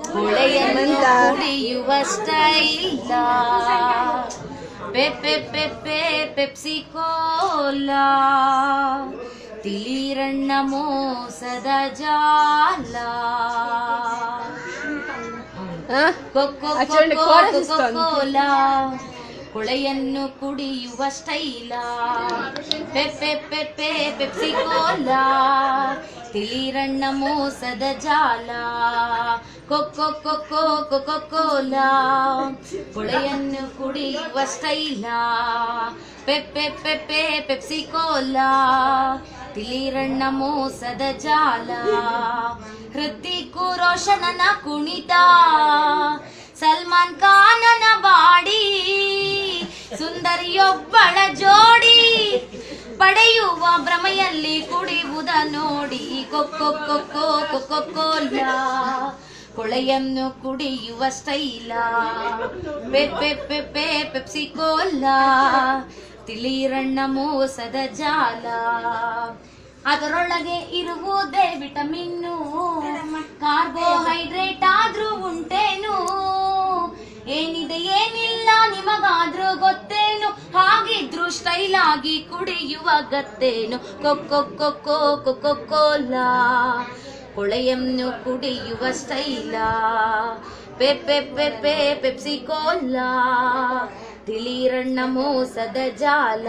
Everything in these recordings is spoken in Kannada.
ಹೊಳೆಯನ್ನು ಕುಡಿಯುವ ಸ್ಟೈಲ ಪೆಪ್ಸಿ ಕೋಲಾ ತಿಳಿರಣ್ಣ ಮೋಸದ ಜಾಲ ಕೋಲಾ ಹೊಳೆಯನ್ನು ಕುಡಿಯುವ ಸ್ಟೈಲ ಪೆಪ್ಸಿ ಕೋಲಾ ತಿಳಿರಣ್ಣ ಮೋಸದ ಜಾಲ ಕೋಲಾ ಹೊಳೆಯನ್ನು ಕುಡಿಯುವ ಸ್ಟೈಲ ಪೆಪ್ಸಿ ಕೋಲಾ ತಿಳಿರಣ್ಣ ಮೋಸದ ಜಾಲ ಹೃತಿಕ್ ರೋಷನನ ಕುಣಿತ ಸಲ್ಮಾನ್ ಖಾನನ ಬಾಡಿ ಸುಂದರಿಯೊಬ್ಬಳ ಜೋಡಿ ಪಡೆಯುವ ಭ್ರಮೆಯಲ್ಲಿ ಕುಡಿಯುವುದ ನೋಡಿ ಕೋಲಾ ಹೊಳೆಯನ್ನು ಕುಡಿಯುವ ಸ್ಟೈಲ ಪೆಪ್ಸಿ ಕೋಲಾ ತಿಳಿರಣ್ಣ ಮೋಸದ ಜಾಲ ಅದರೊಳಗೆ ಇರುವುದೇ ವಿಟಮಿನ್ನು ಕಾರ್ಬೋಹೈಡ್ರೇಟ್ ಆದ್ರೂ ಉಂಟೇನು ಏನಿದೆ ಏನಿಲ್ಲ ನಿಮಗಾದ್ರೂ ಗೊತ್ತೇನು ಹಾಗಿದ್ರು ಸ್ಟೈಲ್ ಆಗಿ ಕುಡಿಯುವ ಗತ್ತೇನು ಕೋಲಾ ಹೊಳೆಯನ್ನು ಕುಡಿಯುವ ಸ್ಟೈಲ ಪೆಪ್ಸಿ ಕೋಲಾ ತಿಳಿರಣ್ಣ ಮೋಸದ ಜಾಲ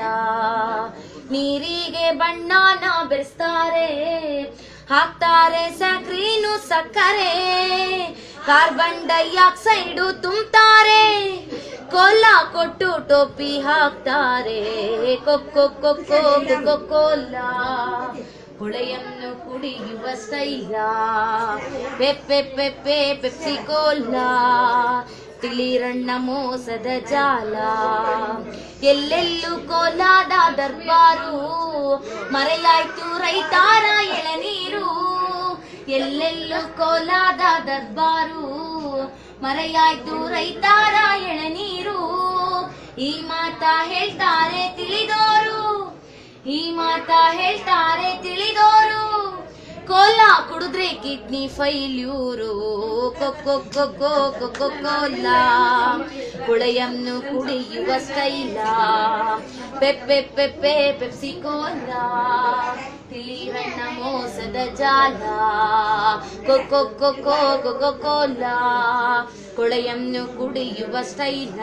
ನೀರಿಗೆ ಬಣ್ಣನ ಬೆರೆಸ್ತಾರೆ ಹಾಕ್ತಾರೆ ಸಕ್ರೀನು ಸಕ್ಕರೆ ಕಾರ್ಬನ್ ಡೈಆಕ್ಸೈಡ್ ತುಂಬ್ತಾರೆ ಕೋಲಾ ಕೊಟ್ಟು ಟೋಪಿ ಹಾಕ್ತಾರೆ ಕೋಲಾ ಹೊಳೆಯನ್ನು ಕುಡಿಯುವ ಸ್ಟೈಲ ಪೆಪ್ಸಿ ಕೋಲಾ ತಿಳಿರಣ್ಣ ಮೋಸದ ಜಾಲ ಎಲ್ಲೆಲ್ಲೂ ಕೋಲಾದ ದರ್ಬಾರು ಮರೆಯಾಯ್ತು ರೈತಾರ ಎಳನೀರು ಎಲ್ಲೆಲ್ಲೂ ಕೋಲಾದ ದರ್ಬಾರು ಮರೆಯಾಯ್ತು ರೈತಾರ ಎಳನೀರು ಈ ಮಾತಾ ಹೇಳ್ತಾರೆ ತಿಳಿದೋರು ಈ ಮಾತಾ ಹೇಳ್ತಾರೆ ತಿಳಿದೋರು ಕೋಲಾ ಕುಡಿದ್ರೆ ಕಿಡ್ನಿ ಫೈಲ್ಯೂರು ಕೋಲಾ ಹೊಳೆಯನ್ನು ಕುಡಿಯುವ ಸ್ಟೈಲ ಪೆಪ್ಸಿ ಕೋಲಾ ತಿಳಿರಣ್ಣ ಮೋಸದ ಜಾಲ ಕೋಲಾ ಹೊಳೆಯನ್ನು ಕುಡಿಯುವ ಸ್ಟೈಲ